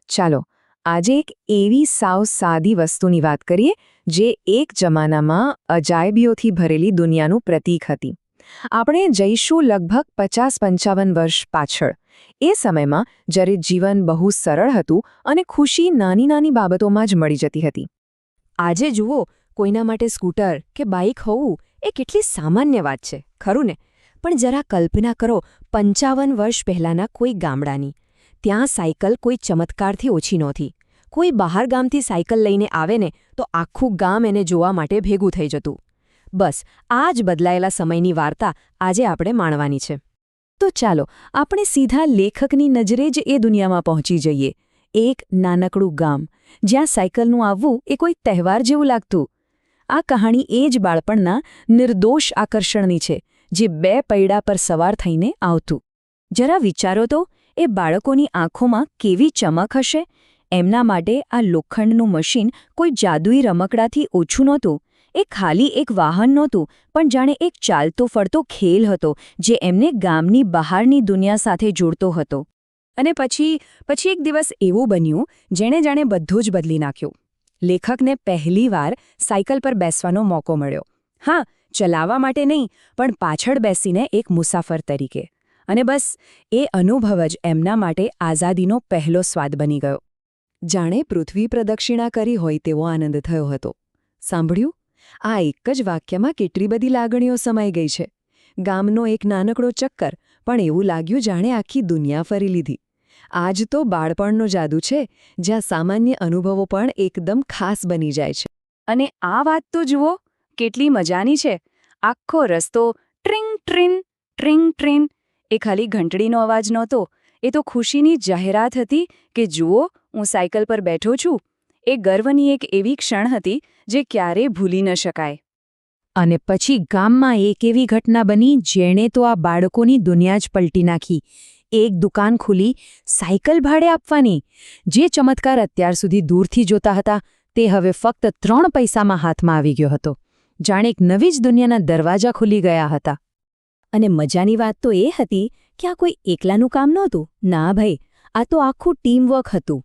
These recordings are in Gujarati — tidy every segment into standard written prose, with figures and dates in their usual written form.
ચાલો આજે એક એવી સાવ સાદી વસ્તુની વાત કરીએ જે એક જમાનામાં અજાયબીઓથી ભરેલી દુનિયાનું પ્રતીક હતી. આપણે જઈશું લગભગ 50-55 વર્ષ પાછળ. એ સમયમાં જ્યારે જીવન બહુ સરળ હતું અને ખુશી નાની નાની બાબતોમાં જ મળી જતી હતી. આજે જુઓ, કોઈના માટે સ્કૂટર કે બાઇક હોવું એ કેટલી સામાન્ય વાત છે, ખરું ને? પણ જરા કલ્પના કરો 55 વર્ષ પહેલાંના કોઈ ગામડાની. ત્યાં સાયકલ કોઈ ચમત્કારથી ઓછી નહોતી. કોઈ બહાર ગામથી સાયકલ લઈને આવે ને તો આખું ગામ એને જોવા માટે ભેગું થઈ જતું. બસ આ જ બદલાયેલા સમયની વાર્તા આજે આપણે માણવાની છે. તો ચાલો આપણે સીધા લેખકની નજરે જ એ દુનિયામાં પહોંચી જઈએ. એક નાનકડું ગામ જ્યાં સાયકલનું આવવું એ કોઈ તહેવાર જેવું લાગતું. આ કહાણી એ જ બાળપણના નિર્દોષ આકર્ષણની છે જે 2 પૈડા પર સવાર થઈને આવતું. જરા વિચારો તો, એ બાળકોની આંખોમાં કેવી ચમક હશે. એમના માટે આ લોખંડનું મશીન કોઈ જાદુઈ રમકડાથી ઓછું નહોતું. એ ખાલી એક વાહન નહોતું, પણ જાણે એક ચાલતો ફરતો ખેલ હતો જે એમને ગામની બહારની દુનિયા સાથે જોડતો હતો. અને પછી એક દિવસ એવું બન્યું જેણે જાણે બધું જ બદલી નાખ્યું. લેખકને પહેલીવાર સાયકલ પર બેસવાનો મોકો મળ્યો. હા, ચલાવવા માટે નહીં, પણ પાછળ બેસીને એક મુસાફર તરીકે. અને બસ એ અનુભવ જ એમના માટે આઝાદીનો પહેલો સ્વાદ બની ગયો. જાણે પૃથ્વી પ્રદક્ષિણા કરી હોય તેવો આનંદ થયો હતો. સાંભળ્યું? આ એક જ વાક્યમાં કેટલી બધી લાગણીઓ સમાઈ ગઈ છે. ગામનો એક નાનકડો ચક્કર, પણ એવું લાગ્યું જાણે આખી દુનિયા ફરી લીધી. આ જ તો બાળપણનો જાદુ છે, જ્યાં સામાન્ય અનુભવો પણ એકદમ ખાસ બની જાય છે. અને આ વાત તો જુઓ, કેટલી મજાની છે. આખો રસ્તો ટ્રિંગ ટ્રિન ટ્રિંગ ટ્રિન. એ ખાલી ઘંટડીનો અવાજ નહોતો, એ તો ખુશીની જાહેરાત હતી કે જુઓ, હું સાયકલ પર બેઠો છું. એ ગર્વની એક એવી ક્ષણ હતી જે ક્યારેય ભૂલી ન શકાય. અને પછી ગામમાં એક એવી ઘટના બની જેણે તો આ બાળકોની દુનિયા જ પલટી નાખી. એક દુકાન ખુલી સાયકલ ભાડે આપવાની. જે ચમત્કાર અત્યાર સુધી દૂરથી જોતા હતા તે હવે ફક્ત 3 પૈસામાં હાથમાં આવી ગયો હતો. જાણે એક નવી જ દુનિયાના દરવાજા ખુલી ગયા હતા. અને મજાની વાત તો એ હતી કે આ કોઈ એકલાનું કામ નહોતું. ના ભાઈ, આ તો આખું ટીમવર્ક હતું.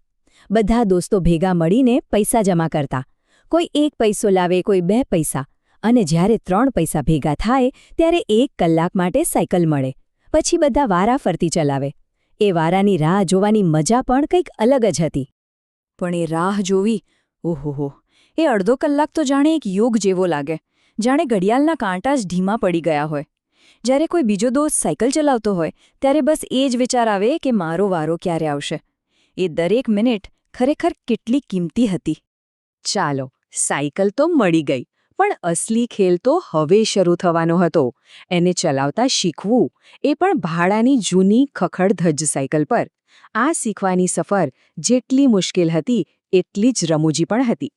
બધા દોસ્તો ભેગા મળીને પૈસા જમા કરતા. કોઈ 1 પૈસો લાવે, કોઈ 2 પૈસા. અને જ્યારે 3 પૈસા ભેગા થાય ત્યારે 1 કલાક માટે સાયકલ મળે. પછી બધા વારા ફરતી ચલાવે. એ વારાની રાહ જોવાની મજા પણ કંઈક અલગ જ હતી. પણ એ રાહ જોવી, ઓહોહો, એ અડધો કલાક તો જાણે એક યુગ જેવો લાગે. જાણે ઘડિયાળના કાંટા જ ધીમા પડી ગયા હોય. જ્યારે કોઈ બીજો દોસ્ત સાયકલ ચલાવતો હોય ત્યારે બસ એ જ વિચાર આવે કે મારો વારો ક્યારે આવશે. એ દરેક મિનિટ ખરેખર કેટલી કિંમતી હતી. ચાલો, સાયકલ તો મળી ગઈ, પણ અસલી ખેલ તો હવે શરૂ થવાનો હતો. એને ચલાવતા શીખવું, એ પણ ભાડાની જૂની ખખડધજ સાયકલ પર. આ શીખવાની સફર જેટલી મુશ્કેલ હતી એટલી જ રમૂજી પણ હતી.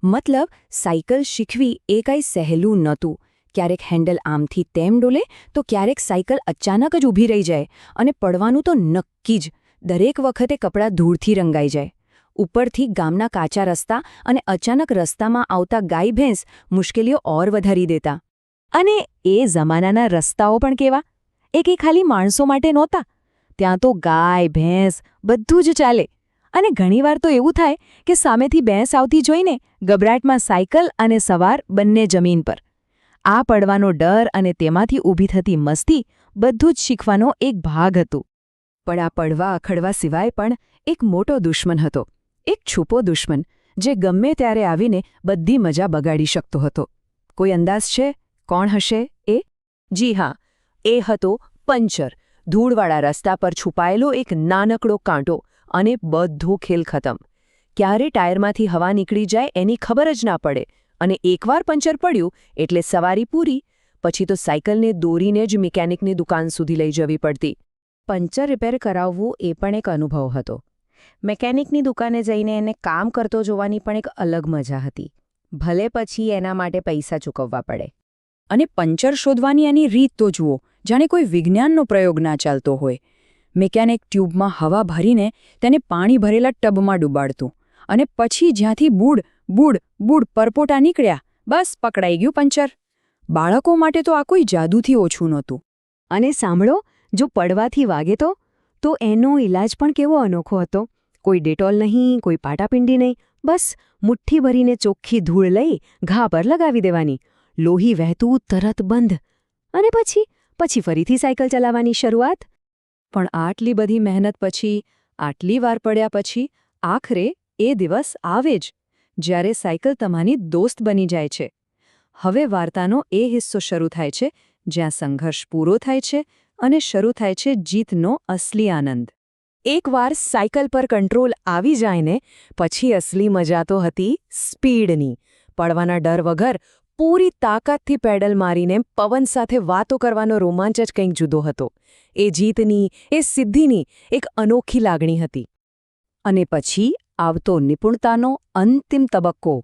મતલબ, સાયકલ શીખવી એ કંઈ સહેલું નહોતું. ક્યારેક હેન્ડલ આમથી તેમ ડોલે તો ક્યારેક સાયકલ અચાનક જ ઊભી રહી જાય, અને પડવાનું તો નક્કી જ. દરેક વખતે કપડાં ધૂળથી રંગાઈ જાય. ઉપરથી ગામના કાચા રસ્તા અને અચાનક રસ્તામાં આવતા ગાય ભેંસ મુશ્કેલીઓ ઓર વધારી દેતા. અને એ જમાનાના રસ્તાઓ પણ કેવા? એ કંઈ ખાલી માણસો માટે નહોતા. ત્યાં તો ગાય ભેંસ બધું જ ચાલે. અને ઘણીવાર તો એવું થાય કે સામેથી ભેંસ આવતી જોઈને ગભરાટમાં સાયકલ અને સવાર બંને જમીન પર. આ પડવાનો ડર અને તેમાંથી ઊભી થતી મસ્તી બધું જ શીખવાનો એક ભાગ હતું. પણ આ પડવા અખડવા સિવાય પણ એક મોટો દુશ્મન હતો. એક છુપો દુશ્મન જે ગમે ત્યારે આવીને બધી મજા બગાડી શકતો હતો. કોઈ અંદાજ છે કોણ હશે એ? જી હા, એ હતો પંચર. ધૂળવાળા રસ્તા પર છુપાયેલો એક નાનકડો કાંટો, અને બધો ખેલ ખતમ. ક્યારે ટાયરમાંથી હવા નીકળી જાય એની ખબર જ ના પડે. અને એકવાર પંચર પડ્યું એટલે સવારી પૂરી. પછી તો સાયકલને દોરીને જ મિકેનિકની દુકાન સુધી લઈ જવી પડતી. પંચર રિપેર કરાવવું એ પણ એક અનુભવ હતો. મિકેનિકની દુકાને જઈને એને કામ કરતો જોવાની પણ એક અલગ મજા હતી. ભલે પછી એના માટે પૈસા ચૂકવવા પડે. અને પંચર શોધવાની એની રીત તો જુઓ, જાણે કોઈ વિજ્ઞાનનો પ્રયોગ ના ચાલતો હોય. મિકેનિક ટ્યુબમાં હવા ભરીને તેને પાણી ભરેલા ટબમાં ડૂબાડતું. અને પછી જ્યાંથી બૂડ બૂડ બૂડ પરપોટા નીકળ્યા, બસ પકડાઈ ગયું પંચર. બાળકો માટે તો આ કોઈ જાદુથી ઓછું નહોતું. અને સાંભળો, જો પડવાથી વાગે તો એનો ઈલાજ પણ કેવો અનોખો હતો. કોઈ ડેટોલ નહીં, કોઈ પાટાપિંડી નહીં, બસ મુઠ્ઠી ભરીને ચોખ્ખી ધૂળ લઈ ઘા પર લગાવી દેવાની. લોહી વહેતું તરત બંધ. અને પછી ફરીથી સાયકલ ચલાવવાની શરૂઆત. પણ આટલી બધી મહેનત પછી, આટલી વાર પડ્યા પછી આખરે એ દિવસ આવે જ જ્યારે સાયકલ તમારી દોસ્ત બની જાય છે. હવે વાર્તાનો એ હિસ્સો શરૂ થાય છે જ્યાં સંઘર્ષ પૂરો થાય છે અને શરૂ થાય છે જીતનો અસલી આનંદ. એકવાર સાયકલ પર કંટ્રોલ આવી જાય ને પછી અસલી મજા તો હતી સ્પીડની. પડવાના ડર વગર પૂરી તાકાતથી પેડલ મારીને પવન સાથે વાતો કરવાનો રોમાંચ જ કંઈક જુદો હતો. એ જીતની, એ સિદ્ધિની એક અનોખી લાગણી હતી. અને પછી આવતો નિપુણતાનો અંતિમ તબક્કો,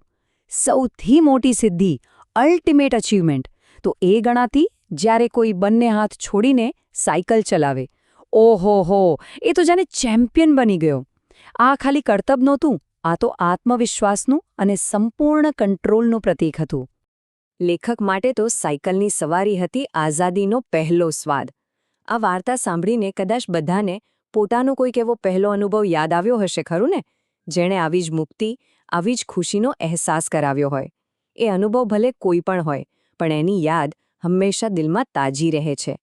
સૌથી મોટી સિદ્ધિ, અલ્ટિમેટ અચીવમેન્ટ, તો એ ગણાતી જ્યારે કોઈ બંને હાથ છોડીને સાયકલ ચલાવે. ઓહોહો, એ તો જાણે ચેમ્પિયન બની ગયો. આ ખાલી કરતબ નહોતું, આ તો આત્મવિશ્વાસનું અને સંપૂર્ણ કંટ્રોલનું પ્રતીક હતું. લેખક માટે તો સાયકલની સવારી હતી આઝાદીનો પહેલો સ્વાદ. આ વાર્તા સાંભળીને કદાચ બધાને પોતાનો કોઈક એવો પહેલો અનુભવ યાદ આવ્યો હશે, ખરું ને? જેણે આવી જ મુક્તિ, આવી જ ખુશીનો અહેસાસ કરાવ્યો હોય. એ અનુભવ ભલે કોઈ પણ હોય, પણ એની યાદ હંમેશા દિલમાં તાજી રહે છે.